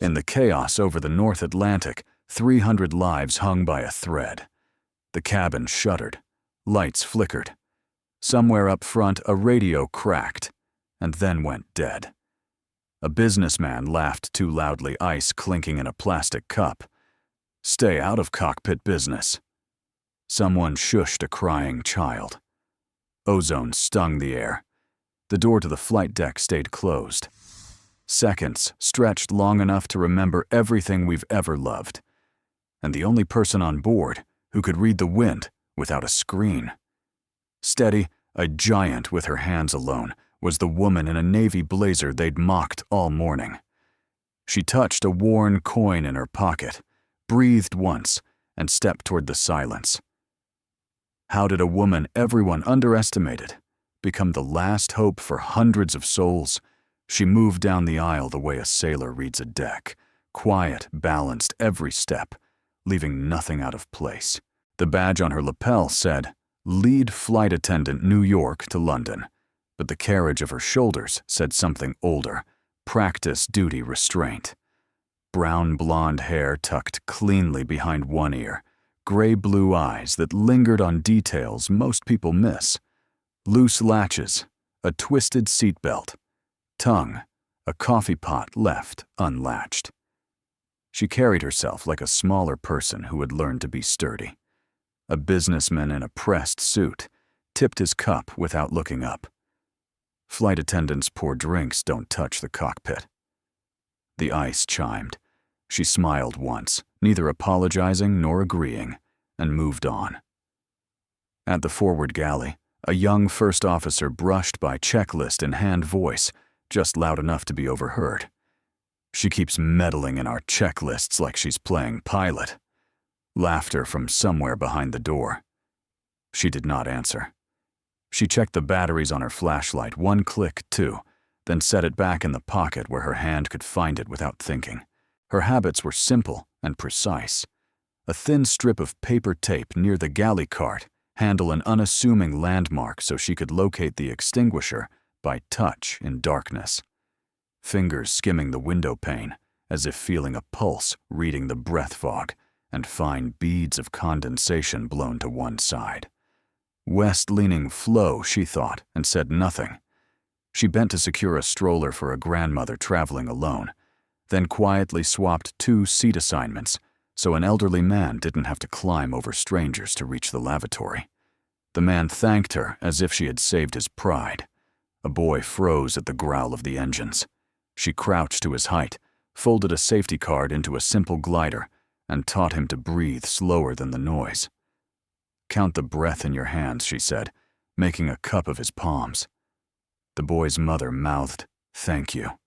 In the chaos over the North Atlantic, 300 lives hung by a thread. The cabin shuddered. Lights flickered. Somewhere up front, a radio cracked, and then went dead. A businessman laughed too loudly, ice clinking in a plastic cup. "Stay out of cockpit business." Someone shushed a crying child. Ozone stung the air. The door to the flight deck stayed closed. Seconds stretched long enough to remember everything we've ever loved. And the only person on board who could read the wind without a screen. Steady, a giant with her hands alone, was the woman in a navy blazer they'd mocked all morning. She touched a worn coin in her pocket, breathed once, and stepped toward the silence. How did a woman everyone underestimated become the last hope for hundreds of souls? She moved down the aisle the way a sailor reads a deck, quiet, balanced every step, leaving nothing out of place. The badge on her lapel said, "Lead Flight Attendant New York to London," but the carriage of her shoulders said something older, practice duty restraint. Brown blonde hair tucked cleanly behind one ear, gray-blue eyes that lingered on details most people miss. Loose latches, a twisted seatbelt, tongue, a coffee pot left unlatched. She carried herself like a smaller person who had learned to be sturdy. A businessman in a pressed suit tipped his cup without looking up. Flight attendants pour drinks don't touch the cockpit. The ice chimed. She smiled once, neither apologizing nor agreeing, and moved on. At the forward galley, a young first officer brushed by checklist in hand voice, just loud enough to be overheard. "She keeps meddling in our checklists like she's playing pilot." Laughter from somewhere behind the door. She did not answer. She checked the batteries on her flashlight, one click, two, then set it back in the pocket where her hand could find it without thinking. Her habits were simple and precise. A thin strip of paper tape near the galley cart, handle an unassuming landmark so she could locate the extinguisher by touch in darkness. Fingers skimming the window pane, as if feeling a pulse, reading the breath fog, and fine beads of condensation blown to one side. West-leaning flow, she thought, and said nothing. She bent to secure a stroller for a grandmother traveling alone, then quietly swapped 2 seat assignments so an elderly man didn't have to climb over strangers to reach the lavatory. The man thanked her as if she had saved his pride. A boy froze at the growl of the engines. She crouched to his height, folded a safety card into a simple glider, and taught him to breathe slower than the noise. "Count the breath in your hands," she said, making a cup of his palms. The boy's mother mouthed, "Thank you."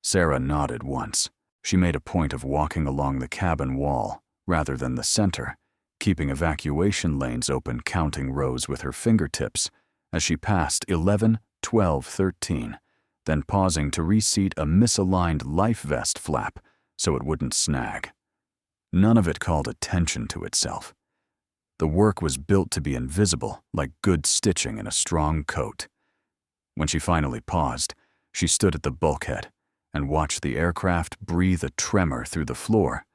Sarah nodded once. She made a point of walking along the cabin wall rather than the center, keeping evacuation lanes open, counting rows with her fingertips as she passed 11, 12, 13, then pausing to reseat a misaligned life vest flap so it wouldn't snag. None of it called attention to itself. The work was built to be invisible, like good stitching in a strong coat. When she finally paused, she stood at the bulkhead and watched the aircraft breathe a tremor through the floor,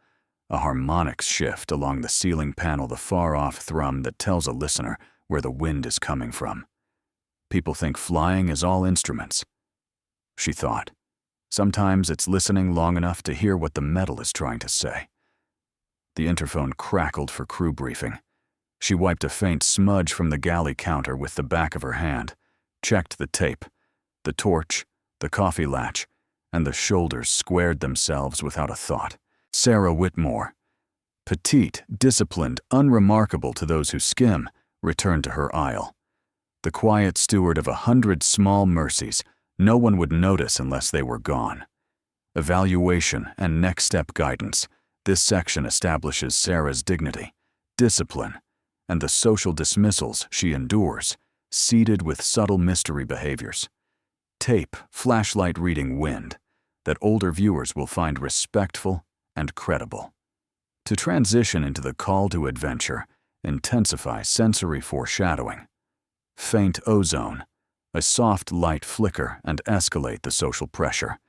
a harmonics shift along the ceiling panel, the far-off thrum that tells a listener where the wind is coming from. People think flying is all instruments. She thought. Sometimes it's listening long enough to hear what the metal is trying to say. The interphone crackled for crew briefing. She wiped a faint smudge from the galley counter with the back of her hand, checked the tape, the torch, the coffee latch, and the shoulders squared themselves without a thought. Sarah Whitmore, petite, disciplined, unremarkable to those who skim, returned to her aisle. The quiet steward of 100 small mercies no one would notice unless they were gone. Evaluation and next step guidance. This section establishes Sarah's dignity, discipline, and the social dismissals she endures, seeded with subtle mystery behaviors. Tape, flashlight reading wind, that older viewers will find respectful and credible. To transition into the call to adventure, intensify sensory foreshadowing. Faint ozone, a soft light flicker and escalate the social pressure.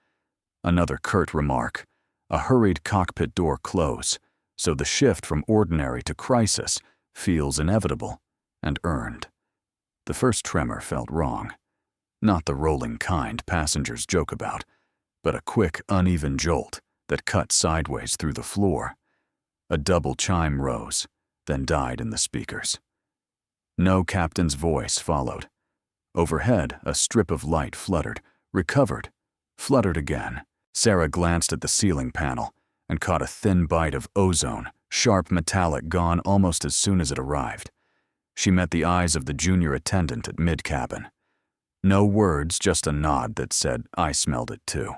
Another curt remark, A hurried cockpit door close, so the shift from ordinary to crisis feels inevitable and earned. The first tremor felt wrong. Not the rolling kind passengers joke about, but a quick, uneven jolt that cut sideways through the floor. A double chime rose, then died in the speakers. No captain's voice followed. Overhead, a strip of light fluttered, recovered, fluttered again. Sarah glanced at the ceiling panel and caught a thin bite of ozone, sharp metallic, gone almost as soon as it arrived. She met the eyes of the junior attendant at mid-cabin. No words, just a nod that said, "I smelled it too."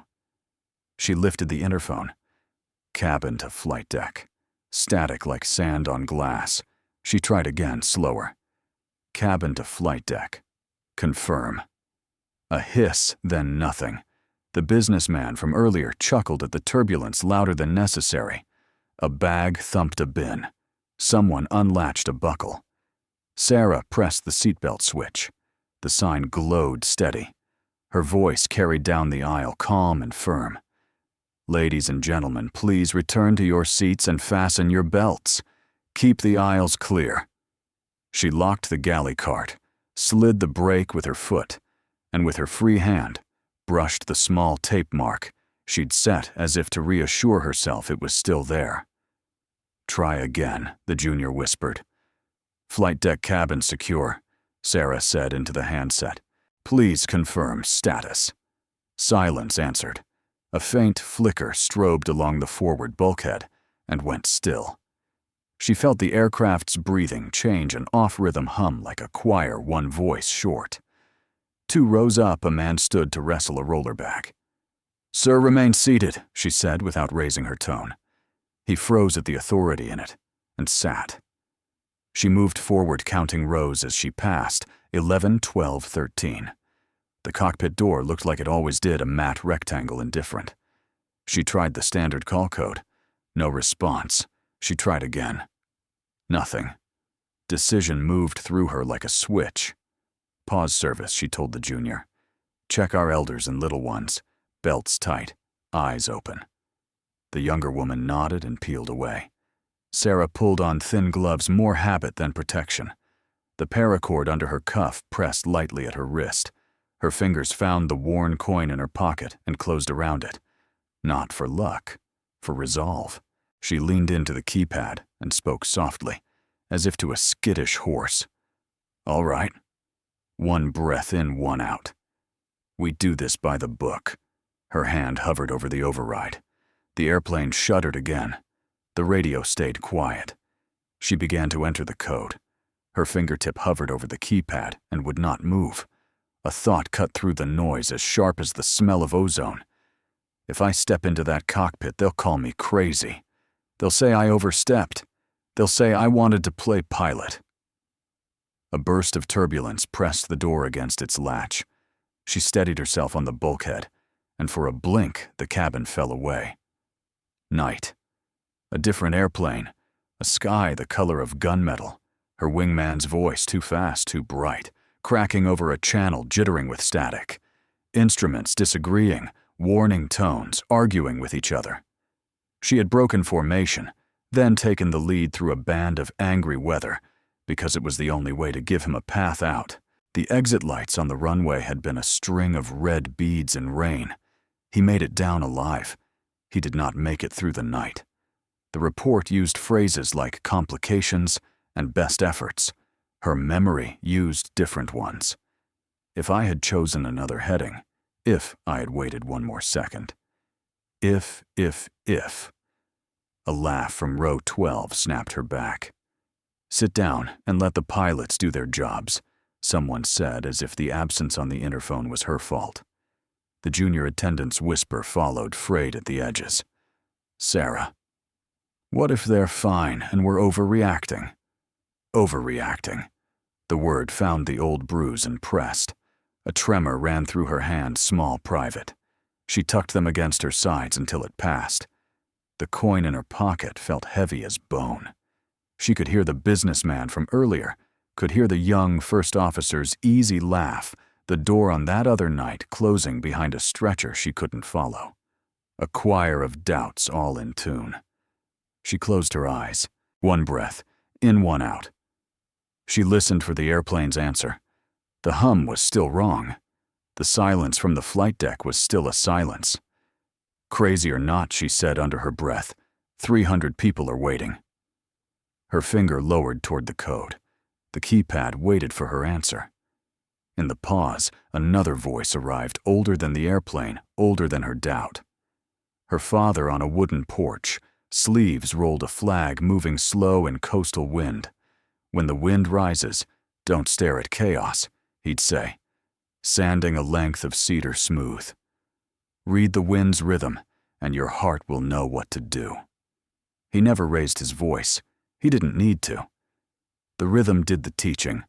She lifted the interphone. Cabin to flight deck. Static like sand on glass. She tried again, slower. Cabin to flight deck. Confirm. A hiss, then nothing. The businessman from earlier chuckled at the turbulence louder than necessary. A bag thumped a bin. Someone unlatched a buckle. Sarah pressed the seatbelt switch. The sign glowed steady. Her voice carried down the aisle, calm and firm. "Ladies and gentlemen, please return to your seats and fasten your belts. Keep the aisles clear." She locked the galley cart, slid the brake with her foot, and with her free hand, brushed the small tape mark she'd set as if to reassure herself it was still there. "Try again," the junior whispered. "Flight deck cabin secure," Sarah said into the handset. "Please confirm status." Silence answered. A faint flicker strobed along the forward bulkhead and went still. She felt the aircraft's breathing change an off-rhythm hum like a choir, one voice short. 2 rows up, a man stood to wrestle a roller bag. "Sir, remain seated," she said without raising her tone. He froze at the authority in it and sat. She moved forward, counting rows as she passed, 11, 12, 13. The cockpit door looked like it always did, a matte rectangle indifferent. She tried the standard call code. No response. She tried again. Nothing. Decision moved through her like a switch. "Pause service," she told the junior. "Check our elders and little ones. Belts tight. Eyes open." The younger woman nodded and peeled away. Sarah pulled on thin gloves, more habit than protection. The paracord under her cuff pressed lightly at her wrist. Her fingers found the worn coin in her pocket and closed around it. Not for luck, for resolve. She leaned into the keypad and spoke softly, as if to a skittish horse. "All right." 1 breath in, 1 out. "We do this by the book." Her hand hovered over the override. The airplane shuddered again. The radio stayed quiet. She began to enter the code. Her fingertip hovered over the keypad and would not move. A thought cut through the noise as sharp as the smell of ozone. "If I step into that cockpit, they'll call me crazy. They'll say I overstepped. They'll say I wanted to play pilot." A burst of turbulence pressed the door against its latch. She steadied herself on the bulkhead, and for a blink the cabin fell away. Night. A different airplane. A sky the color of gunmetal. Her wingman's voice too fast, too bright, cracking over a channel, jittering with static. Instruments disagreeing, warning tones, arguing with each other. She had broken formation, then taken the lead through a band of angry weather, because it was the only way to give him a path out. The exit lights on the runway had been a string of red beads in rain. He made it down alive. He did not make it through the night. The report used phrases like complications and best efforts. Her memory used different ones. If I had chosen another heading, if I had waited 1 more second. If. A laugh from row 12 snapped her back. "Sit down and let the pilots do their jobs," someone said, as if the absence on the interphone was her fault. The junior attendant's whisper followed, frayed at the edges. "Sarah, what if they're fine and we're overreacting?" Overreacting. The word found the old bruise and pressed. A tremor ran through her hand, small, private. She tucked them against her sides until it passed. The coin in her pocket felt heavy as bone. She could hear the businessman from earlier, could hear the young first officer's easy laugh, the door on that other night closing behind a stretcher she couldn't follow. a choir of doubts all in tune. She closed her eyes. One breath, in, one out. She listened for the airplane's answer. The hum was still wrong. The silence from the flight deck was still a silence. Crazy or not, she said under her breath, 300 people are waiting. Her finger lowered toward the code. The keypad waited for her answer. In the pause, another voice arrived, older than the airplane, older than her doubt. Her father on a wooden porch, sleeves rolled a flag moving slow in coastal wind. When the wind rises, don't stare at chaos, he'd say, sanding a length of cedar smooth. Read the wind's rhythm, and your heart will know what to do. He never raised his voice. He didn't need to. The rhythm did the teaching.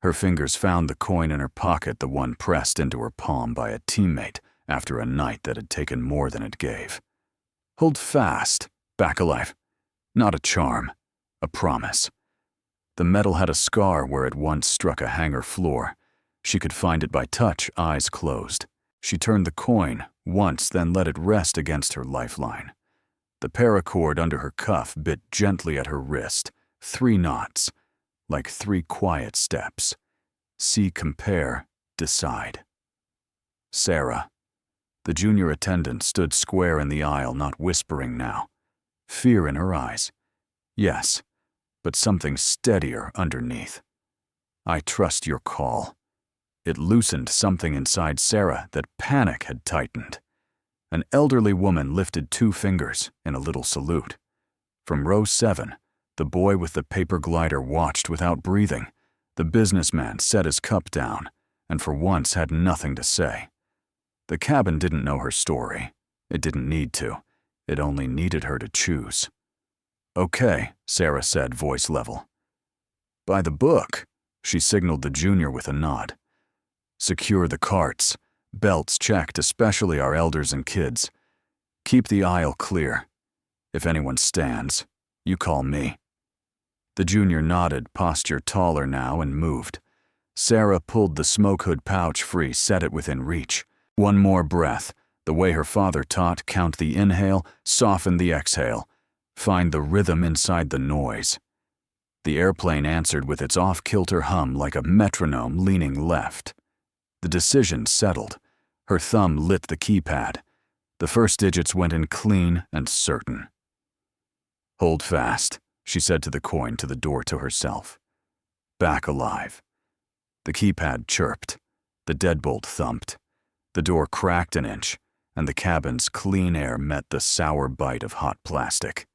Her fingers found the coin in her pocket, the one pressed into her palm by a teammate after a night that had taken more than it gave. Hold fast, back alive. Not a charm, a promise. The metal had a scar where it once struck a hangar floor. She could find it by touch, eyes closed. She turned the coin once, then let it rest against her lifeline. The paracord under her cuff bit gently at her wrist, 3 knots, like 3 quiet steps. See, compare, decide. Sarah. The junior attendant stood square in the aisle, not whispering now. Fear in her eyes. Yes, but something steadier underneath. I trust your call. It loosened something inside Sarah that panic had tightened. An elderly woman lifted 2 fingers in a little salute. From row 7, the boy with the paper glider watched without breathing. The businessman set his cup down, and for once had nothing to say. The cabin didn't know her story. It didn't need to. It only needed her to choose. Okay, Sarah said, voice level. By the book, she signaled the junior with a nod. Secure the carts. Belts checked, especially our elders and kids. Keep the aisle clear. If anyone stands, you call me. The junior nodded, posture taller now, and moved. Sarah pulled the smoke hood pouch free, set it within reach. One more breath. The way her father taught, count the inhale, soften the exhale. Find the rhythm inside the noise. The airplane answered with its off-kilter hum like a metronome leaning left. The decision settled. Her thumb lit the keypad. The first digits went in clean and certain. Hold fast, she said to the coin, to the door, to herself. Back alive. The keypad chirped. The deadbolt thumped. The door cracked an inch, and the cabin's clean air met the sour bite of hot plastic.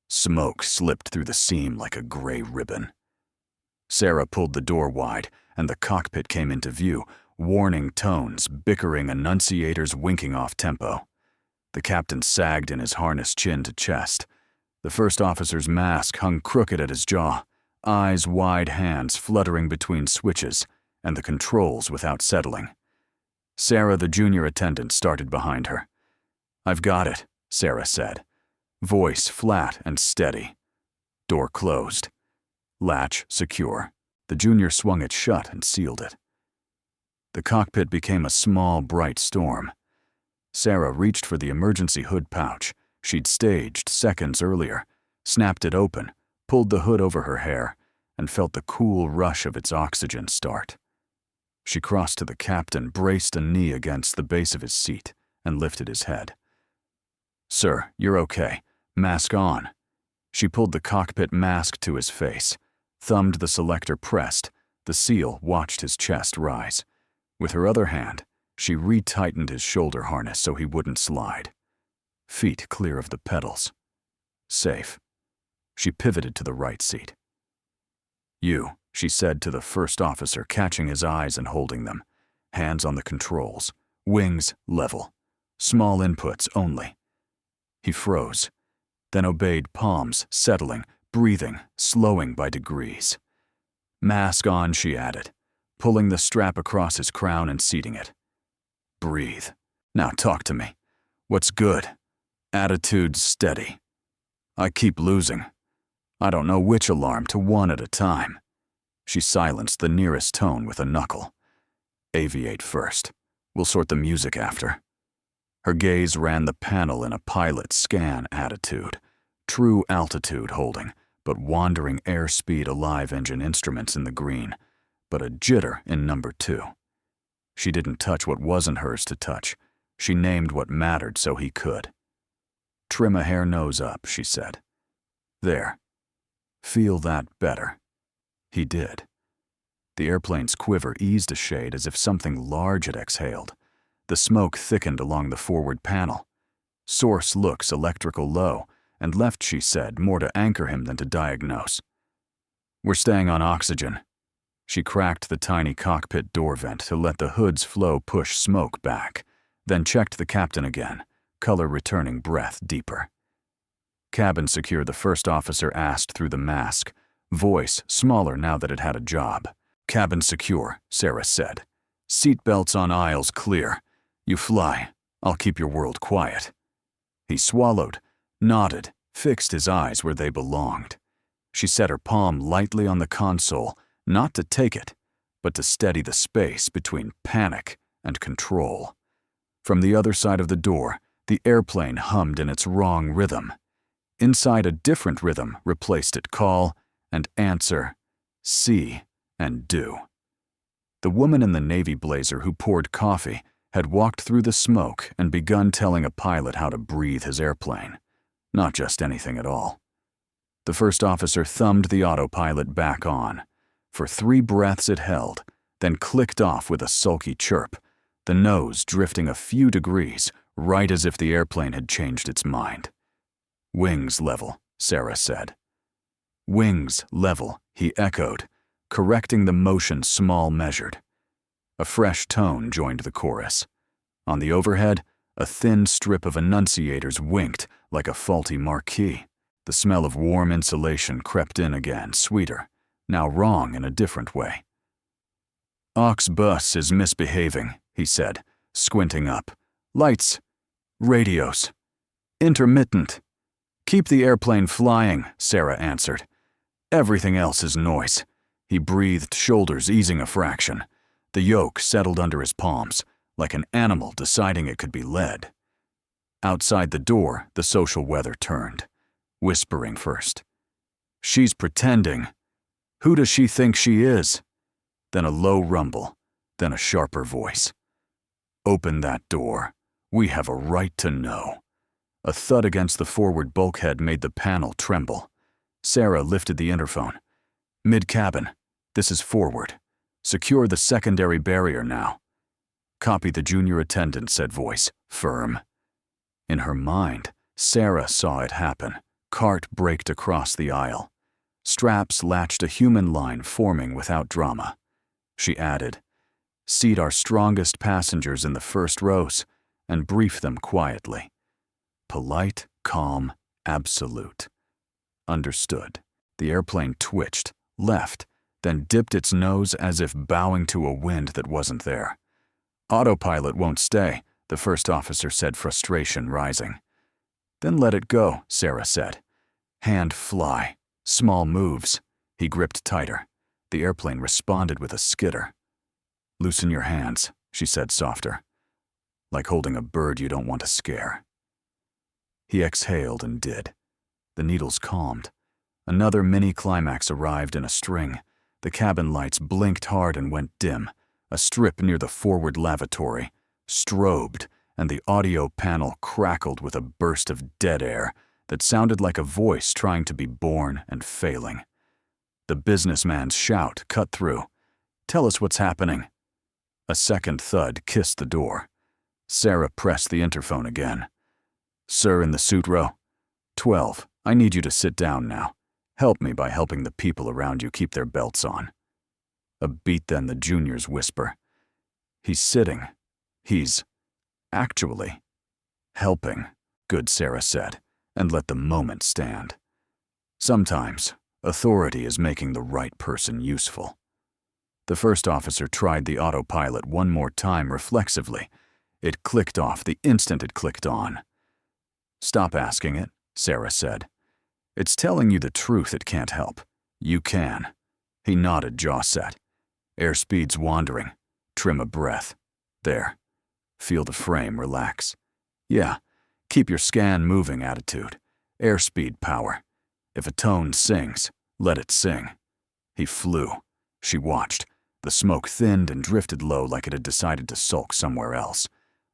Smoke slipped through the seam like a gray ribbon. Sarah pulled the door wide, and the cockpit came into view, warning tones, bickering enunciators winking off tempo. The captain sagged in his harness, chin to chest. The first officer's mask hung crooked at his jaw, eyes wide, hands fluttering between switches, and the controls without settling. Sarah, the junior attendant, started behind her. I've got it, Sarah said. Voice flat and steady. Door closed. Latch secure. The junior swung it shut and sealed it. The cockpit became a small, bright storm. Sarah reached for the emergency hood pouch she'd staged seconds earlier, snapped it open, pulled the hood over her hair, and felt the cool rush of its oxygen start. She crossed to the captain, braced a knee against the base of his seat, and lifted his head. Sir, you're okay. Mask on. She pulled the cockpit mask to his face, thumbed the selector pressed. The seal watched his chest rise. With her other hand, she retightened his shoulder harness so he wouldn't slide. Feet clear of the pedals. Safe. She pivoted to the right seat. You, she said to the first officer, catching his eyes and holding them. Hands on the controls. Wings level. Small inputs only. He froze, then obeyed, palms settling, breathing, slowing by degrees. Mask on, she added, pulling the strap across his crown and seating it. Breathe. Now talk to me. What's good? Attitude steady. I keep losing. I don't know which alarm to, one at a time. She silenced the nearest tone with a knuckle. Aviate first. We'll sort the music after. Her gaze ran the panel in a pilot scan attitude, true altitude holding, but wandering airspeed alive engine instruments in the green, but a jitter in number 2. She didn't touch what wasn't hers to touch. She named what mattered so he could. "Trim a hair nose up," she said. "There. Feel that better." He did. The airplane's quiver eased a shade as if something large had exhaled. The smoke thickened along the forward panel. "Source looks electrical low, and left," she said, more to anchor him than to diagnose. "We're staying on oxygen." She cracked the tiny cockpit door vent to let the hood's flow push smoke back, then checked the captain again, color returning breath deeper. "Cabin secure," the first officer asked through the mask, voice smaller now that it had a job. "Cabin secure," Sarah said. "Seat belts on aisles clear. You fly. I'll keep your world quiet." He swallowed, nodded, fixed his eyes where they belonged. She set her palm lightly on the console, not to take it, but to steady the space between panic and control. From the other side of the door, the airplane hummed in its wrong rhythm. Inside a different rhythm replaced it call and answer, see and do. The woman in the navy blazer who poured coffee had walked through the smoke and begun telling a pilot how to breathe his airplane. Not just anything at all. The first officer thumbed the autopilot back on. For 3 breaths it held, then clicked off with a sulky chirp, the nose drifting a few degrees, right as if the airplane had changed its mind. "Wings level," Sarah said. "Wings level," he echoed, correcting the motion small measured. A fresh tone joined the chorus. On the overhead, a thin strip of annunciators winked like a faulty marquee. The smell of warm insulation crept in again, sweeter, now wrong in a different way. "Aux bus is misbehaving," he said, squinting up. "Lights. Radios. Intermittent." "Keep the airplane flying," Sarah answered. "Everything else is noise." He breathed, shoulders easing a fraction. The yoke settled under his palms, like an animal deciding it could be led. Outside the door, the social weather turned, whispering first. "She's pretending. Who does she think she is?" Then a low rumble, then a sharper voice. "Open that door. We have a right to know." A thud against the forward bulkhead made the panel tremble. Sarah lifted the interphone. "Mid-cabin. This is forward. Secure the secondary barrier now." "Copy," the junior attendant said, voice firm. In her mind, Sarah saw it happen. Cart braked across the aisle. Straps latched a human line forming without drama. She added, "Seat our strongest passengers in the first rows and brief them quietly." Polite, calm, absolute. Understood. The airplane twitched, left, then dipped its nose as if bowing to a wind that wasn't there. "Autopilot won't stay," the first officer said, frustration rising. "Then let it go," Sarah said. "Hand fly. Small moves." He gripped tighter. The airplane responded with a skitter. "Loosen your hands," she said softer. "Like holding a bird you don't want to scare." He exhaled and did. The needles calmed. Another mini-climax arrived in a string. The cabin lights blinked hard and went dim. A strip near the forward lavatory strobed, and the audio panel crackled with a burst of dead air that sounded like a voice trying to be born and failing. The businessman's shout cut through. "Tell us what's happening." A second thud kissed the door. Sarah pressed the interphone again. "Sir in the suit row. 12. I need you to sit down now. Help me by helping the people around you keep their belts on." A beat, then the junior's whisper. "He's sitting. He's actually helping," good Sarah said, and let the moment stand. Sometimes authority is making the right person useful. The first officer tried the autopilot one more time reflexively. It clicked off the instant it clicked on. "Stop asking it," Sarah said. "It's telling you the truth it can't help. You can." He nodded, jaw set. "Airspeed's wandering. Trim a breath. There. Feel the frame relax. Yeah, keep your scan moving attitude. Airspeed power. If a tone sings, let it sing. He flew. She watched. The smoke thinned and drifted low like it had decided to sulk somewhere else.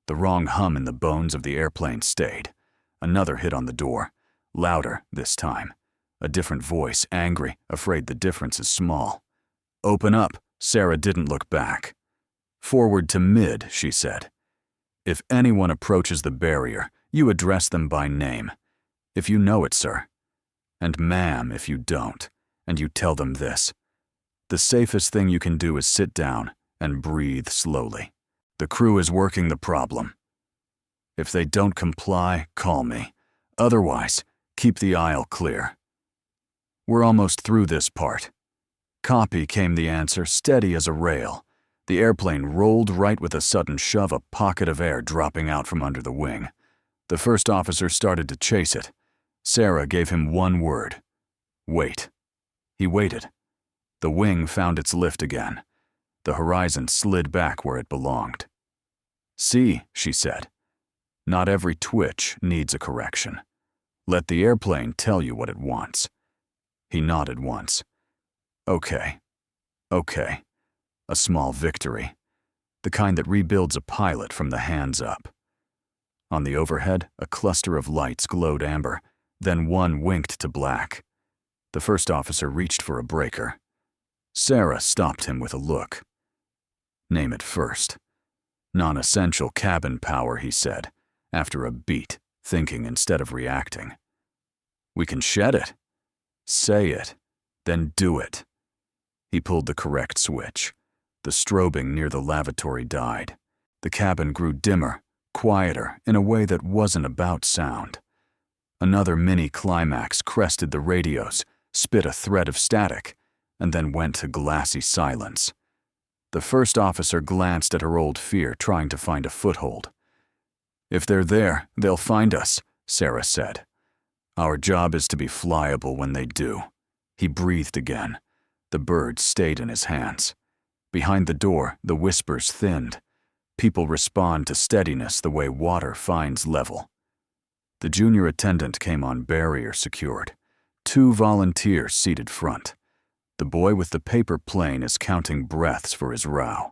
The wrong hum in the bones of the airplane stayed. Another hit on the door. Louder this time. A different voice, angry, afraid the difference is small. Open up. Sarah didn't look back. Forward to mid, she said. If anyone approaches the barrier, you address them by name. If you know it, sir. And ma'am if you don't, and you tell them this. The safest thing you can do is sit down and breathe slowly. The crew is working the problem. If they don't comply, call me. Otherwise, keep the aisle clear. We're almost through this part. Copy, came the answer, steady as a rail. The airplane rolled right with a sudden shove, a pocket of air dropping out from under the wing. The first officer started to chase it. Sarah gave him one word. Wait. He waited. The wing found its lift again. The horizon slid back where it belonged. See, she said. Not every twitch needs a correction. Let the airplane tell you what it wants. He nodded once. Okay. Okay. A small victory. The kind that rebuilds a pilot from the hands up. On the overhead, a cluster of lights glowed amber, then one winked to black. The first officer reached for a breaker. Sarah stopped him with a look. Name it first. Non-essential cabin power, he said, after a beat, thinking instead of reacting. We can shed it. Say it, then do it. He pulled the correct switch. The strobing near the lavatory died. The cabin grew dimmer, quieter, in a way that wasn't about sound. Another mini-climax crested the radios, spit a thread of static, and then went to glassy silence. The first officer glanced at her old fear, trying to find a foothold. If they're there, they'll find us, Sarah said. Our job is to be flyable when they do. He breathed again. The bird stayed in his hands. Behind the door, the whispers thinned. People respond to steadiness the way water finds level. The junior attendant came on, barrier secured. 2 volunteers seated front. The boy with the paper plane is counting breaths for his row.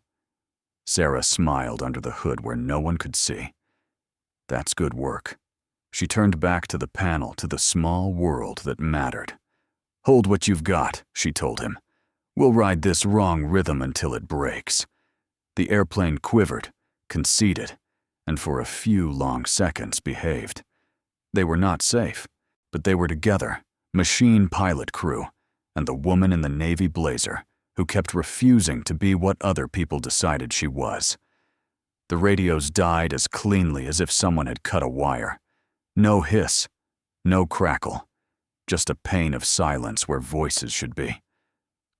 Sarah smiled under the hood where no one could see. That's good work. She turned back to the panel, to the small world that mattered. Hold what you've got, she told him. We'll ride this wrong rhythm until it breaks. The airplane quivered, conceded, and for a few long seconds behaved. They were not safe, but they were together, machine pilot crew, and the woman in the navy blazer, who kept refusing to be what other people decided she was. The radios died as cleanly as if someone had cut a wire. No hiss, no crackle, just a pane of silence where voices should be.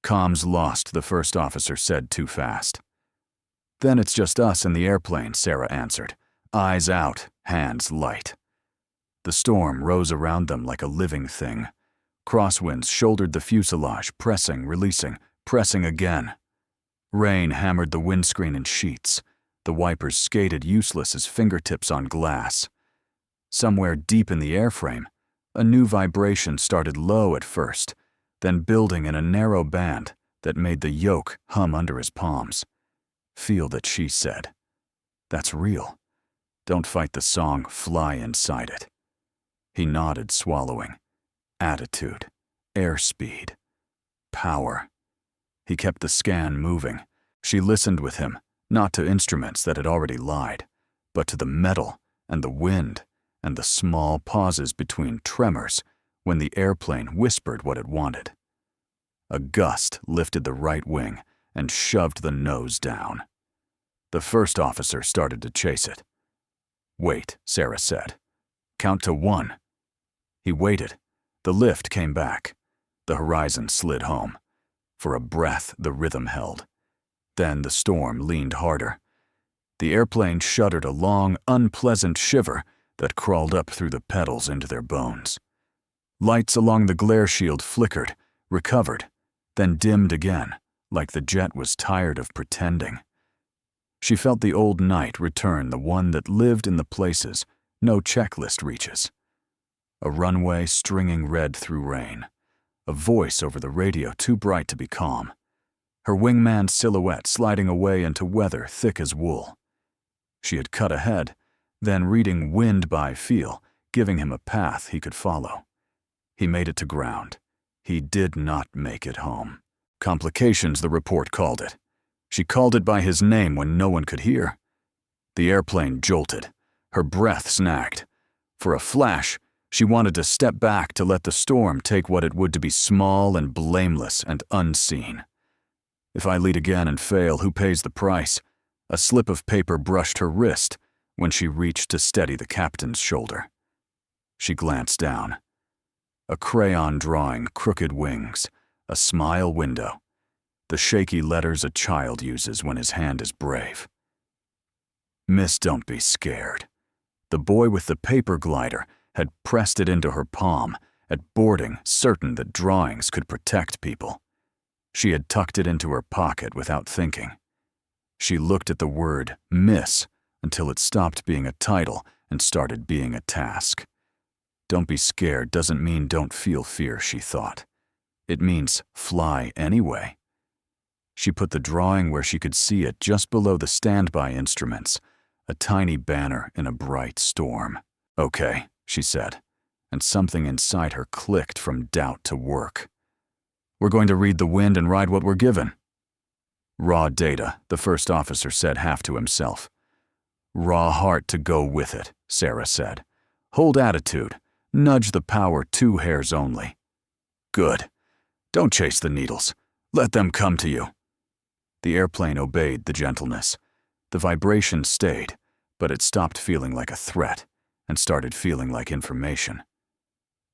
Comms lost, the first officer said too fast. Then it's just us and the airplane, Sarah answered, eyes out, hands light. The storm rose around them like a living thing. Crosswinds shouldered the fuselage, pressing, releasing, pressing again. Rain hammered the windscreen in sheets. The wipers skated useless as fingertips on glass. Somewhere deep in the airframe, a new vibration started low at first, then building in a narrow band that made the yoke hum under his palms. Feel that, she said. That's real. Don't fight the song, fly inside it. He nodded, swallowing. Attitude, airspeed, power. He kept the scan moving. She listened with him, not to instruments that had already lied, but to the metal and the wind and the small pauses between tremors when the airplane whispered what it wanted. A gust lifted the right wing and shoved the nose down. The first officer started to chase it. Wait, Sarah said. Count to 1. He waited. The lift came back. The horizon slid home. For a breath, the rhythm held. Then the storm leaned harder. The airplane shuddered a long, unpleasant shiver that crawled up through the pedals into their bones. Lights along the glare shield flickered, recovered, then dimmed again, like the jet was tired of pretending. She felt the old night return, the one that lived in the places no checklist reaches. A runway stringing red through rain. A voice over the radio too bright to be calm. Her wingman's silhouette sliding away into weather thick as wool. She had cut ahead, then reading wind by feel, giving him a path he could follow. He made it to ground. He did not make it home. Complications, the report called it. She called it by his name when no one could hear. The airplane jolted. Her breath snagged. For a flash, she wanted to step back to let the storm take what it would to be small and blameless and unseen. If I lead again and fail, who pays the price? A slip of paper brushed her wrist when she reached to steady the captain's shoulder. She glanced down. A crayon drawing crooked wings, a smile window, the shaky letters a child uses when his hand is brave. Miss, don't be scared. The boy with the paper glider had pressed it into her palm, at boarding, certain that drawings could protect people. She had tucked it into her pocket without thinking. She looked at the word miss until it stopped being a title and started being a task. Don't be scared doesn't mean don't feel fear, she thought. It means fly anyway. She put the drawing where she could see it just below the standby instruments, a tiny banner in a bright storm. Okay, she said, and something inside her clicked from doubt to work. We're going to read the wind and ride what we're given. Raw data, the first officer said half to himself. Raw heart to go with it, Sarah said. Hold attitude. Nudge the power 2 hairs only. Good. Don't chase the needles. Let them come to you. The airplane obeyed the gentleness. The vibration stayed, but it stopped feeling like a threat and started feeling like information.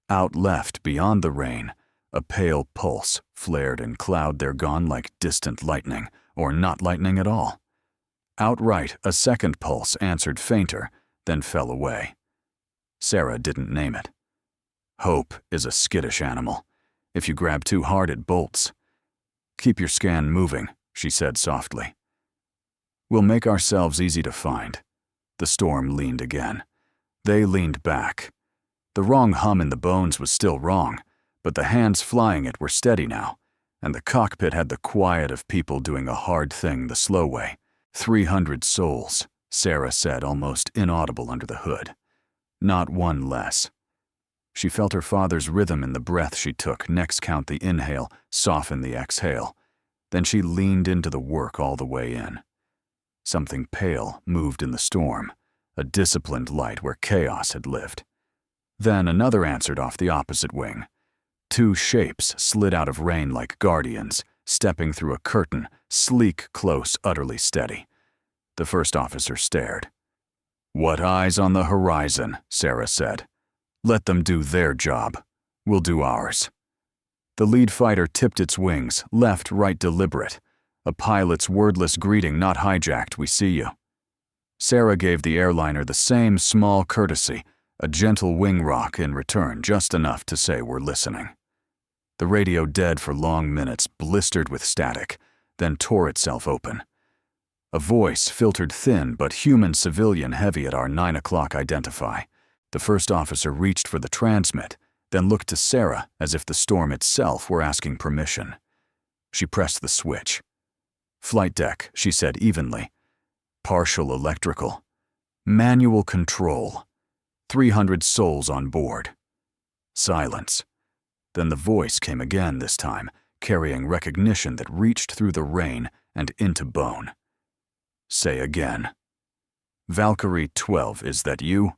Out left, beyond the rain, a pale pulse flared in cloud there gone like distant lightning, or not lightning at all. Outright, a second pulse answered fainter, then fell away. Sarah didn't name it. Hope is a skittish animal. If you grab too hard, it bolts. Keep your scan moving, she said softly. We'll make ourselves easy to find. The storm leaned again. They leaned back. The wrong hum in the bones was still wrong, but the hands flying it were steady now, and the cockpit had the quiet of people doing a hard thing the slow way. 300 souls, Sarah said, almost inaudible under the hood. Not one less. She felt her father's rhythm in the breath she took, next count the inhale, soften the exhale. Then she leaned into the work all the way in. Something pale moved in the storm, a disciplined light where chaos had lived. Then another answered off the opposite wing. 2 shapes slid out of rain like guardians, stepping through a curtain, sleek, close, utterly steady. The first officer stared. What eyes on the horizon, Sarah said. Let them do their job. We'll do ours. The lead fighter tipped its wings, left, right, deliberate. A pilot's wordless greeting, not hijacked, we see you. Sarah gave the airliner the same small courtesy, a gentle wing rock in return, just enough to say we're listening. The radio dead for long minutes, blistered with static, then tore itself open. A voice filtered thin but human civilian heavy at our 9 o'clock identify. The first officer reached for the transmit, then looked to Sarah as if the storm itself were asking permission. She pressed the switch. Flight deck, she said evenly. Partial electrical. Manual control. 300 souls on board. Silence. Then the voice came again this time, carrying recognition that reached through the rain and into bone. Say again. Valkyrie 12, is that you?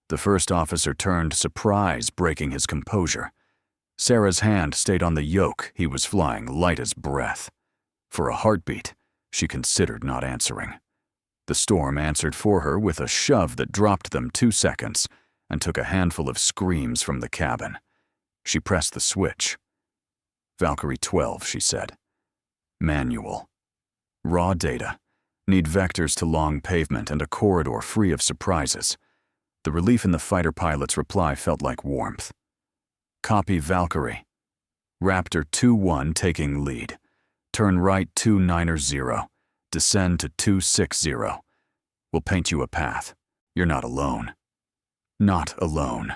The first officer turned, surprise breaking his composure. Sarah's hand stayed on the yoke he was flying, light as breath. For a heartbeat, she considered not answering. The storm answered for her with a shove that dropped them 2 seconds and took a handful of screams from the cabin. She pressed the switch. Valkyrie 12, she said. Manual. Raw data. Need vectors to long pavement and a corridor free of surprises. The relief in the fighter pilot's reply felt like warmth. Copy Valkyrie. Raptor 2-1 taking lead. Turn right 290. Descend to 260. We'll paint you a path. You're not alone. Not alone.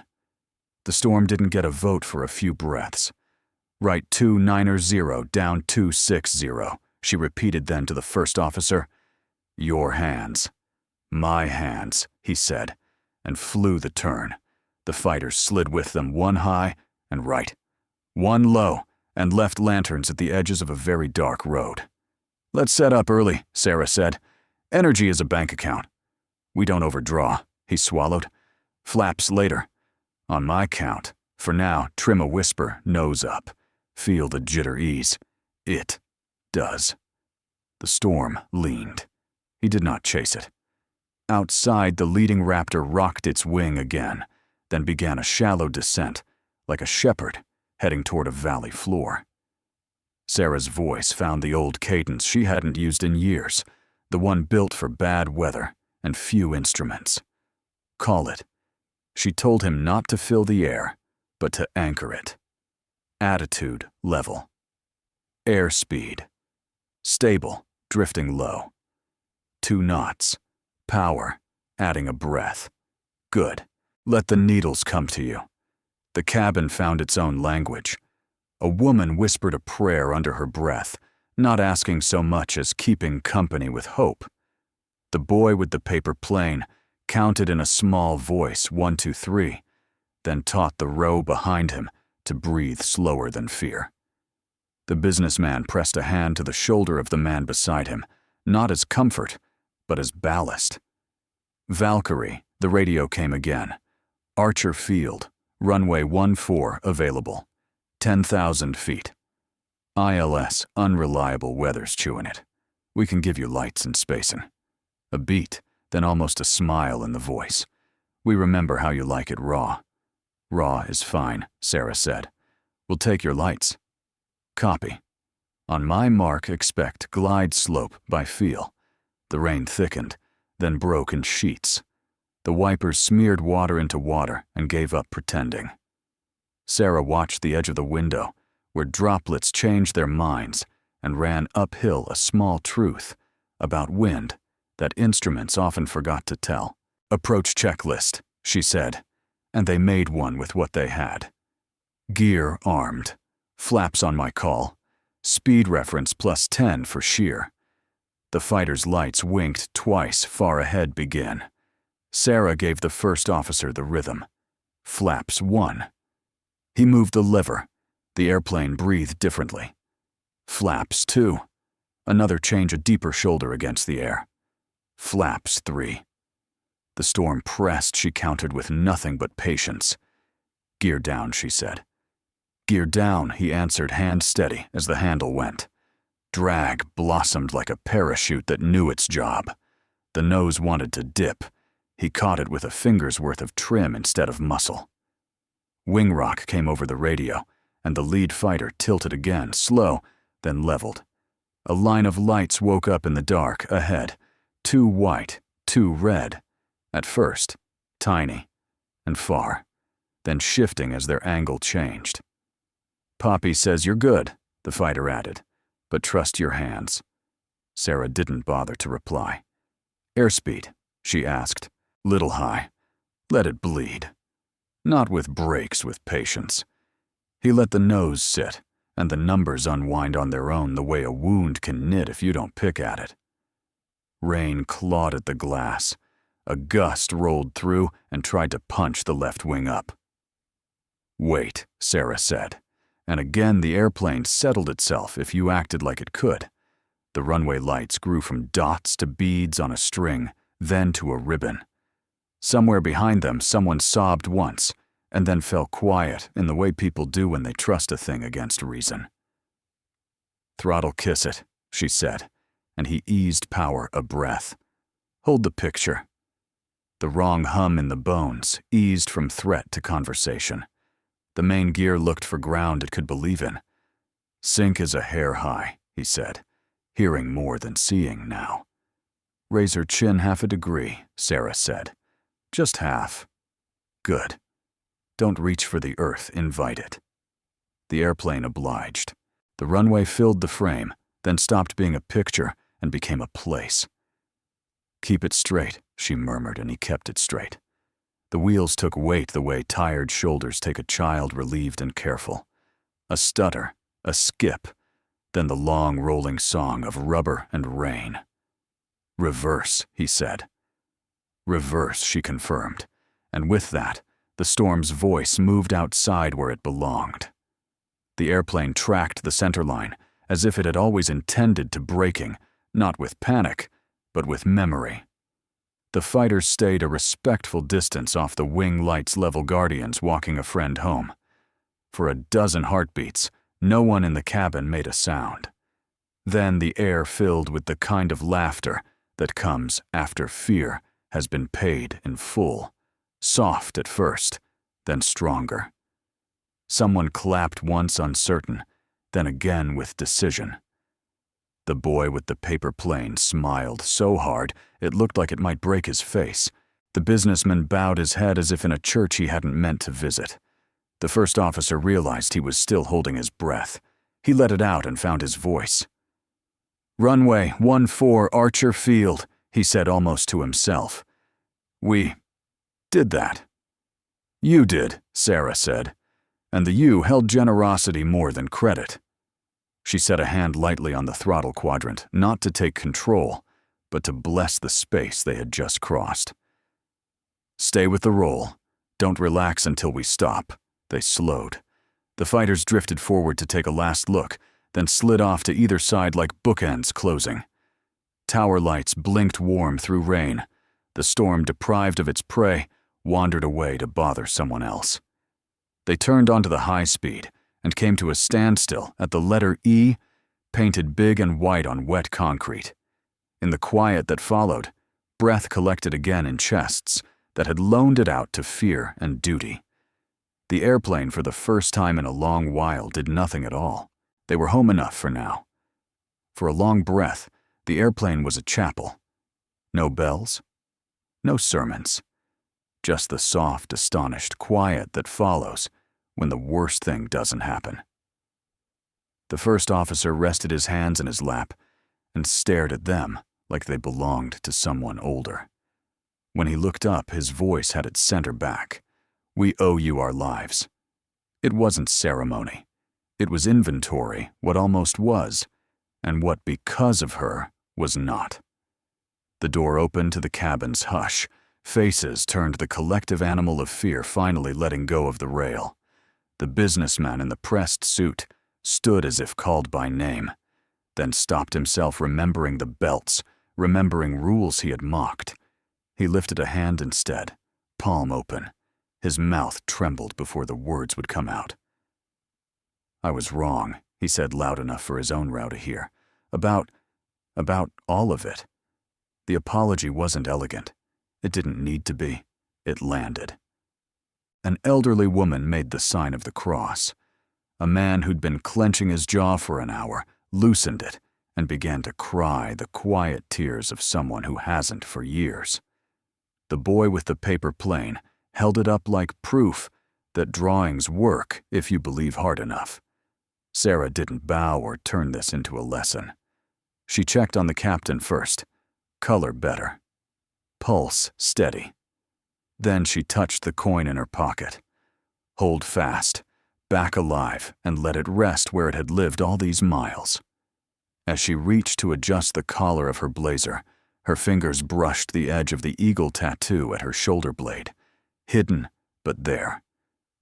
The storm didn't get a vote for a few breaths. Right 290, down 260, she repeated then to the first officer. Your hands. My hands, he said, and flew the turn. The fighters slid with them, one high and right, one low, and left lanterns at the edges of a very dark road. Let's set up early, Sarah said. Energy is a bank account. We don't overdraw, he swallowed. Flaps later. On my count. For now, trim a whisper, nose up. Feel the jitter ease. It does. The storm leaned. He did not chase it. Outside, the leading raptor rocked its wing again, then began a shallow descent, like a shepherd heading toward a valley floor. Sarah's voice found the old cadence she hadn't used in years, the one built for bad weather and few instruments. Call it. She told him not to fill the air, but to anchor it. Attitude level. Airspeed. Stable, drifting low. 2 knots. Power, adding a breath. Good. Let the needles come to you. The cabin found its own language. A woman whispered a prayer under her breath, not asking so much as keeping company with hope. The boy with the paper plane counted in a small voice 1, 2, 3, then taught the row behind him to breathe slower than fear. The businessman pressed a hand to the shoulder of the man beside him, not as comfort, but as ballast. Valkyrie, the radio came again. Archer Field, runway 14 available. 10,000 feet. ILS, unreliable weather's chewing it. We can give you lights and spacing. A beat, then almost a smile in the voice. We remember how you like it raw. Raw is fine, Sarah said. We'll take your lights. Copy. On my mark, expect glide slope by feel. The rain thickened, then broke in sheets. The wipers smeared water into water and gave up pretending. Sarah watched the edge of the window, where droplets changed their minds and ran uphill a small truth about wind that instruments often forgot to tell. Approach checklist, she said, and they made one with what they had. Gear armed. Flaps on my call. Speed reference +10 for shear. The fighter's lights winked twice far ahead begin. Sarah gave the first officer the rhythm. Flaps 1. He moved the lever. The airplane breathed differently. Flaps 2. Another change, a deeper shoulder against the air. Flaps 3. The storm pressed, she countered with nothing but patience. Gear down, she said. Gear down, he answered, hand steady as the handle went. Drag blossomed like a parachute that knew its job. The nose wanted to dip. He caught it with a finger's worth of trim instead of muscle. Wing rock came over the radio, and the lead fighter tilted again, slow, then leveled. A line of lights woke up in the dark ahead, 2 white, 2 red. At first, tiny and far, then shifting as their angle changed. Poppy says you're good, the fighter added, but trust your hands. Sarah didn't bother to reply. Airspeed, she asked. Little high. Let it bleed. Not with breaks, with patience. He let the nose sit, and the numbers unwind on their own the way a wound can knit if you don't pick at it. Rain clawed at the glass. A gust rolled through and tried to punch the left wing up. Wait, Sarah said, and again the airplane settled itself if you acted like it could. The runway lights grew from dots to beads on a string, then to a ribbon. Somewhere behind them, someone sobbed once, and then fell quiet in the way people do when they trust a thing against reason. Throttle kiss it, she said, and he eased power a breath. Hold the picture. The wrong hum in the bones eased from threat to conversation. The main gear looked for ground it could believe in. Sync is a hair high, he said, hearing more than seeing now. Raise her chin 1/2 degree, Sarah said. Just half. Good. Don't reach for the earth, invite it. The airplane obliged. The runway filled the frame, then stopped being a picture and became a place. Keep it straight, she murmured, and he kept it straight. The wheels took weight the way tired shoulders take a child relieved and careful. A stutter, a skip, then the long rolling song of rubber and rain. Reverse, he said. Reverse, she confirmed, and with that, the storm's voice moved outside where it belonged. The airplane tracked the center line, as if it had always intended to braking, not with panic, but with memory. The fighters stayed a respectful distance off the wing lights level guardians walking a friend home. For a dozen heartbeats, no one in the cabin made a sound. Then the air filled with the kind of laughter that comes after fear has been paid in full, soft at first, then stronger. Someone clapped once uncertain, then again with decision. The boy with the paper plane smiled so hard it looked like it might break his face. The businessman bowed his head as if in a church he hadn't meant to visit. The first officer realized he was still holding his breath. He let it out and found his voice. "Runway 14 Archer Field," he said almost to himself. "We did that." "You did," Sarah said, and the "you" held generosity more than credit. She set a hand lightly on the throttle quadrant, not to take control, but to bless the space they had just crossed. "Stay with the roll. Don't relax until we stop." They slowed. The fighters drifted forward to take a last look, then slid off to either side like bookends closing. Tower lights blinked warm through rain. The storm, deprived of its prey, wandered away to bother someone else. They turned onto the high speed and came to a standstill at the letter E, painted big and white on wet concrete. In the quiet that followed, breath collected again in chests that had loaned it out to fear and duty. The airplane, for the first time in a long while, did nothing at all. They were home enough for now. For a long breath, the airplane was a chapel. No bells, no sermons. Just the soft, astonished quiet that follows when the worst thing doesn't happen. The first officer rested his hands in his lap and stared at them like they belonged to someone older. When he looked up, his voice had its center back. "We owe you our lives." It wasn't ceremony. It was inventory, what almost was, and what because of her was not. The door opened to the cabin's hush. Faces turned the collective animal of fear finally letting go of the rail. The businessman in the pressed suit stood as if called by name, then stopped himself, remembering the belts, remembering rules he had mocked. He lifted a hand instead, palm open. His mouth trembled before the words would come out. "I was wrong," he said loud enough for his own row to hear. About all of it. The apology wasn't elegant. It didn't need to be. It landed. An elderly woman made the sign of the cross. A man who'd been clenching his jaw for an hour loosened it and began to cry the quiet tears of someone who hasn't for years. The boy with the paper plane held it up like proof that drawings work if you believe hard enough. Sarah didn't bow or turn this into a lesson. She checked on the captain first. Color better. Pulse steady. Then she touched the coin in her pocket. Hold fast, back alive, and let it rest where it had lived all these miles. As she reached to adjust the collar of her blazer, her fingers brushed the edge of the eagle tattoo at her shoulder blade. Hidden, but there.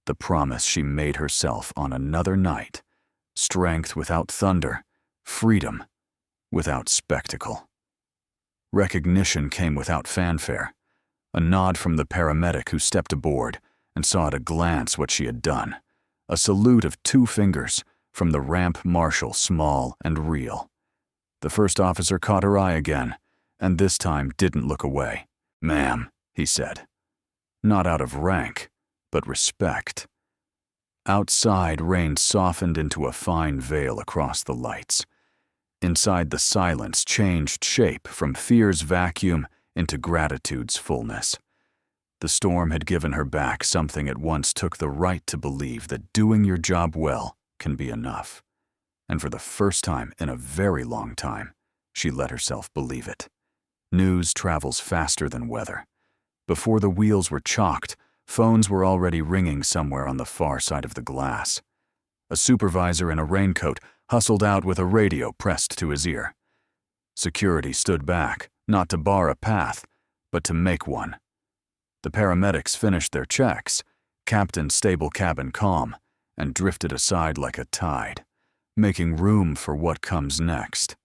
The promise she made herself on another night. Strength without thunder. Freedom without spectacle. Recognition came without fanfare. A nod from the paramedic who stepped aboard and saw at a glance what she had done. A salute of 2 fingers from the ramp marshal, small and real. The first officer caught her eye again, and this time didn't look away. "Ma'am," he said. Not out of rank, but respect. Outside, rain softened into a fine veil across the lights. Inside, the silence changed shape from fear's vacuum into gratitude's fullness. The storm had given her back something it once took the right to believe, that doing your job well can be enough. And for the first time in a very long time, she let herself believe it. News travels faster than weather. Before the wheels were chalked, phones were already ringing somewhere on the far side of the glass. A supervisor in a raincoat hustled out with a radio pressed to his ear. Security stood back, not to bar a path, but to make one. The paramedics finished their checks, Captain Stable Cabin calm, and drifted aside like a tide, making room for what comes next.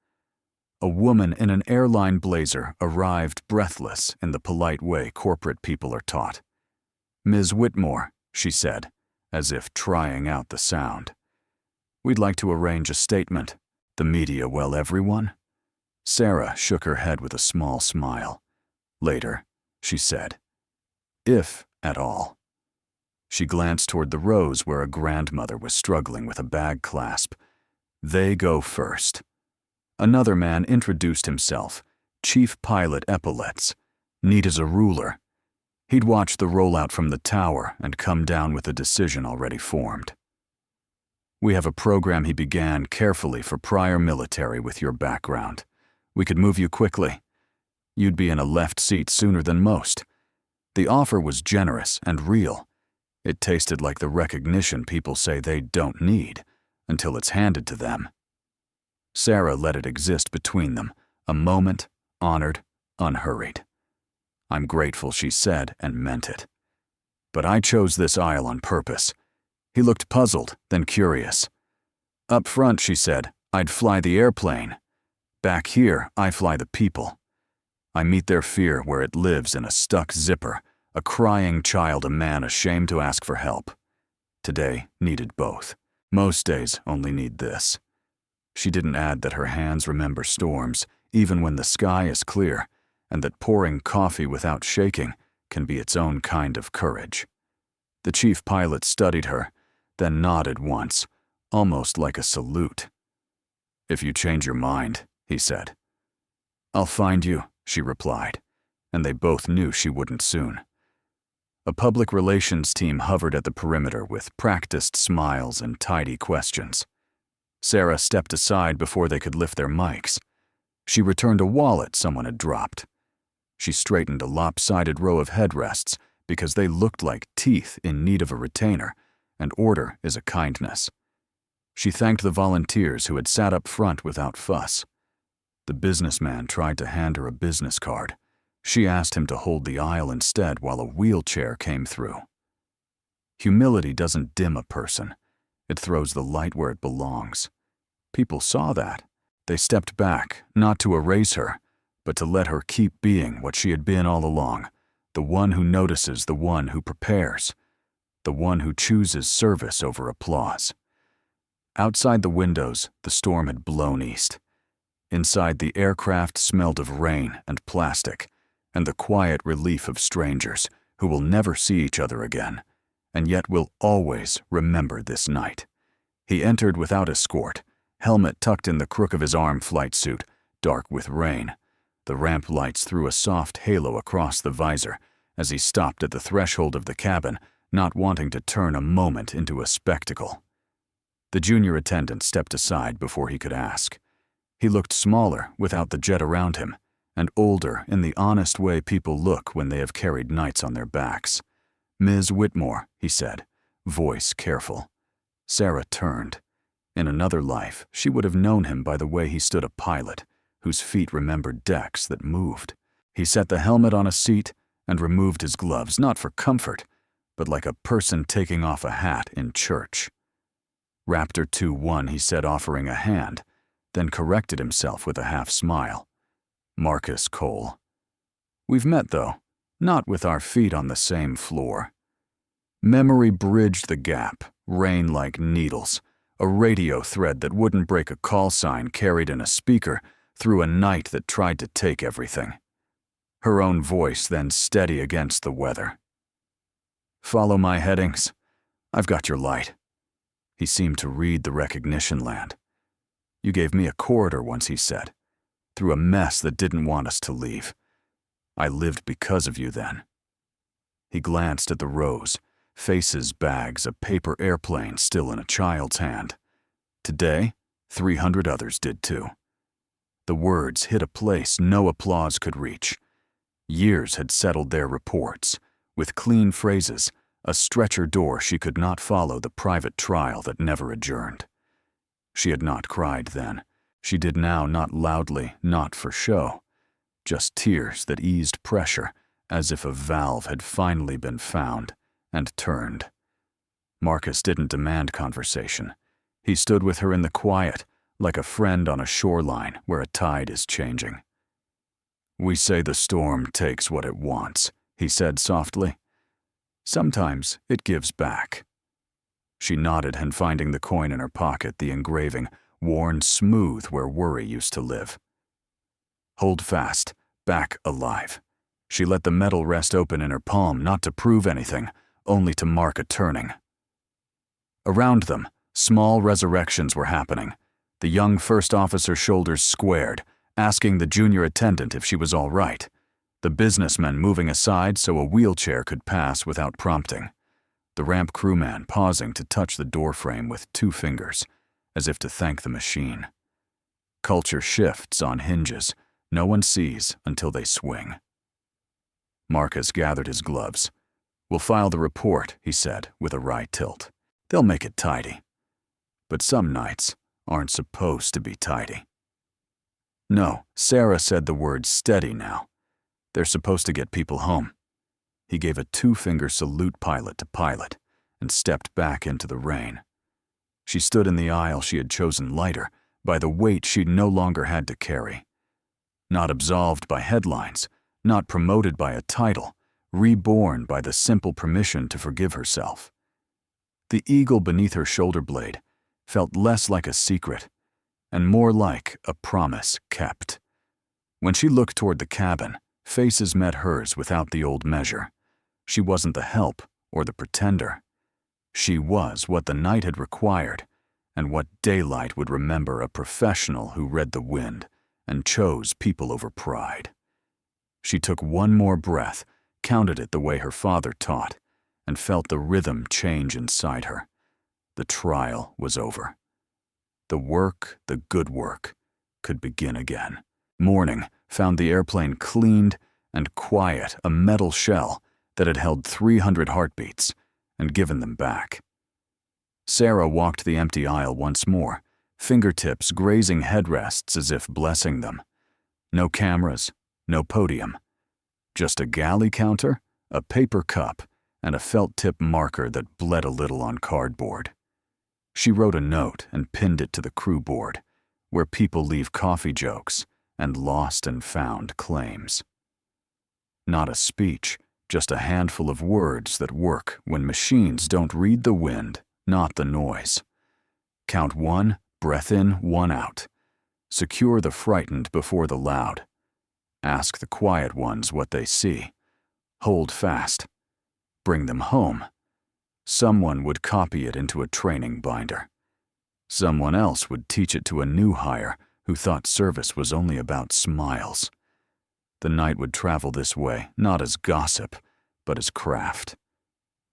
A woman in an airline blazer arrived breathless in the polite way corporate people are taught. "Ms. Whitmore," she said, as if trying out the sound. "We'd like to arrange a statement. The media well, everyone?" Sarah shook her head with a small smile. "Later," she said. "If at all." She glanced toward the rows where a grandmother was struggling with a bag clasp. "They go first." Another man introduced himself, Chief Pilot Epaulets, neat as a ruler. He'd watched the rollout from the tower and come down with a decision already formed. "We have a program," he began, "carefully for prior military with your background. We could move you quickly. You'd be in a left seat sooner than most." The offer was generous and real. It tasted like the recognition people say they don't need until it's handed to them. Sarah let it exist between them, a moment, honored, unhurried. "I'm grateful," she said, and meant it. "But I chose this aisle on purpose." He looked puzzled, then curious. "Up front," she said, "I'd fly the airplane. Back here, I fly the people. I meet their fear where it lives in a stuck zipper, a crying child, a man ashamed to ask for help. Today needed both. Most days only need this." She didn't add that her hands remember storms, even when the sky is clear, and that pouring coffee without shaking can be its own kind of courage. The chief pilot studied her, then nodded once, almost like a salute. "If you change your mind," he said. "I'll find you," she replied, and they both knew she wouldn't soon. A public relations team hovered at the perimeter with practiced smiles and tidy questions. Sarah stepped aside before they could lift their mics. She returned a wallet someone had dropped. She straightened a lopsided row of headrests because they looked like teeth in need of a retainer, and order is a kindness. She thanked the volunteers who had sat up front without fuss. The businessman tried to hand her a business card. She asked him to hold the aisle instead while a wheelchair came through. Humility doesn't dim a person. It throws the light where it belongs. People saw that. They stepped back, not to erase her, but to let her keep being what she had been all along, the one who notices, the one who prepares, the one who chooses service over applause. Outside the windows, the storm had blown east. Inside, the aircraft smelled of rain and plastic, and the quiet relief of strangers who will never see each other again, and yet will always remember this night. He entered without escort, helmet tucked in the crook of his arm flight suit, dark with rain. The ramp lights threw a soft halo across the visor as he stopped at the threshold of the cabin, not wanting to turn a moment into a spectacle. The junior attendant stepped aside before he could ask. He looked smaller without the jet around him, and older in the honest way people look when they have carried nights on their backs. "Ms. Whitmore," he said, voice careful. Sarah turned. In another life, she would have known him by the way he stood, a pilot, whose feet remembered decks that moved. He set the helmet on a seat and removed his gloves, not for comfort, but like a person taking off a hat in church. "Raptor 2-1, he said, offering a hand, then corrected himself with a half smile. "Marcus Cole. We've met, though, not with our feet on the same floor." Memory bridged the gap, rain like needles, a radio thread that wouldn't break a call sign carried in a speaker through a night that tried to take everything. Her own voice then steady against the weather. "Follow my headings. I've got your light." He seemed to read the recognition land. "You gave me a corridor once," he said, "through a mess that didn't want us to leave. I lived because of you then." He glanced at the rows, faces, bags, a paper airplane still in a child's hand. Today, 300 others did too. The words hit a place no applause could reach. Years had settled their reports, with clean phrases, a stretcher door she could not follow, the private trial that never adjourned. She had not cried then. She did now, not loudly, not for show. Just tears that eased pressure, as if a valve had finally been found and turned. Marcus didn't demand conversation. He stood with her in the quiet, like a friend on a shoreline where a tide is changing. "We say the storm takes what it wants," he said softly. "Sometimes it gives back." She nodded, and finding the coin in her pocket, the engraving, worn smooth where worry used to live. "Hold fast, back alive." She let the metal rest open in her palm, not to prove anything, only to mark a turning. Around them, small resurrections were happening. The young first officer's shoulders squared, asking the junior attendant if she was all right. The businessmen moving aside so a wheelchair could pass without prompting. The ramp crewman pausing to touch the doorframe with 2 fingers, as if to thank the machine. Culture shifts on hinges. No one sees until they swing. Marcus gathered his gloves. "We'll file the report," he said, with a wry tilt. "They'll make it tidy. But some nights aren't supposed to be tidy." "No," Sarah said the word steady now. "They're supposed to get people home." He gave a 2-finger salute pilot to pilot and stepped back into the rain. She stood in the aisle she had chosen lighter, by the weight she no longer had to carry. Not absolved by headlines, not promoted by a title, reborn by the simple permission to forgive herself. The eagle beneath her shoulder blade felt less like a secret and more like a promise kept. When she looked toward the cabin, faces met hers without the old measure. She wasn't the help or the pretender. She was what the night had required and what daylight would remember, a professional who read the wind and chose people over pride. She took one more breath, counted it the way her father taught, and felt the rhythm change inside her. The trial was over. The work, the good work, could begin again. Morning found the airplane cleaned and quiet, a metal shell that had held 300 heartbeats and given them back. Sarah walked the empty aisle once more, fingertips grazing headrests as if blessing them. No cameras, no podium. Just a galley counter, a paper cup, and a felt-tip marker that bled a little on cardboard. She wrote a note and pinned it to the crew board, where people leave coffee jokes and lost and found claims. Not a speech, just a handful of words that work when machines don't read the wind, not the noise. Count 1, breath in, 1 out. Secure the frightened before the loud. Ask the quiet ones what they see. Hold fast. Bring them home. Someone would copy it into a training binder. Someone else would teach it to a new hire who thought service was only about smiles. The night would travel this way, not as gossip, but as craft.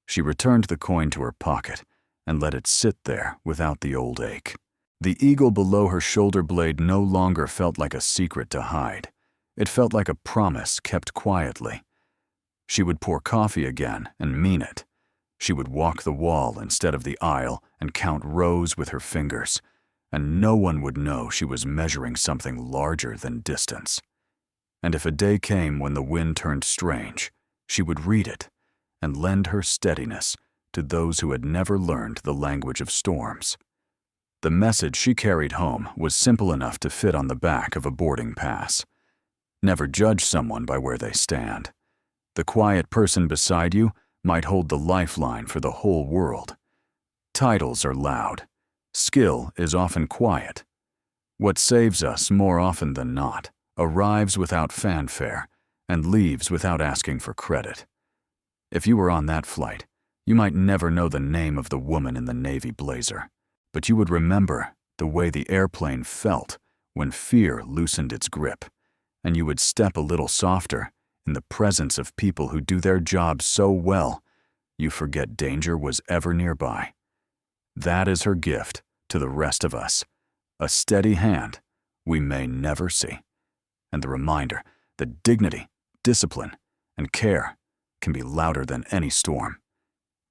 She returned the coin to her pocket and let it sit there without the old ache. The eagle below her shoulder blade no longer felt like a secret to hide. It felt like a promise kept quietly. She would pour coffee again and mean it. She would walk the wall instead of the aisle and count rows with her fingers, and no one would know she was measuring something larger than distance. And if a day came when the wind turned strange, she would read it and lend her steadiness to those who had never learned the language of storms. The message she carried home was simple enough to fit on the back of a boarding pass. Never judge someone by where they stand. The quiet person beside you might hold the lifeline for the whole world. Titles are loud. Skill is often quiet. What saves us more often than not arrives without fanfare and leaves without asking for credit. If you were on that flight, you might never know the name of the woman in the navy blazer, but you would remember the way the airplane felt when fear loosened its grip, and you would step a little softer in the presence of people who do their jobs so well, you forget danger was ever nearby. That is her gift to the rest of us, a steady hand we may never see, and the reminder that dignity, discipline, and care can be louder than any storm.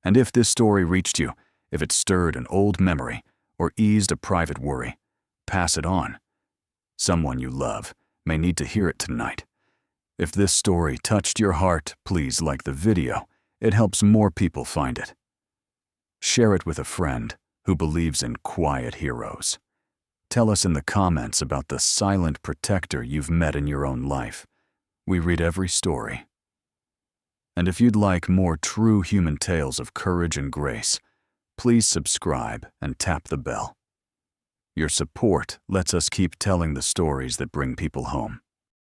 And if this story reached you, if it stirred an old memory or eased a private worry, pass it on. Someone you love may need to hear it tonight. If this story touched your heart, please like the video. It helps more people find it. Share it with a friend who believes in quiet heroes. Tell us in the comments about the silent protector you've met in your own life. We read every story. And if you'd like more true human tales of courage and grace, please subscribe and tap the bell. Your support lets us keep telling the stories that bring people home.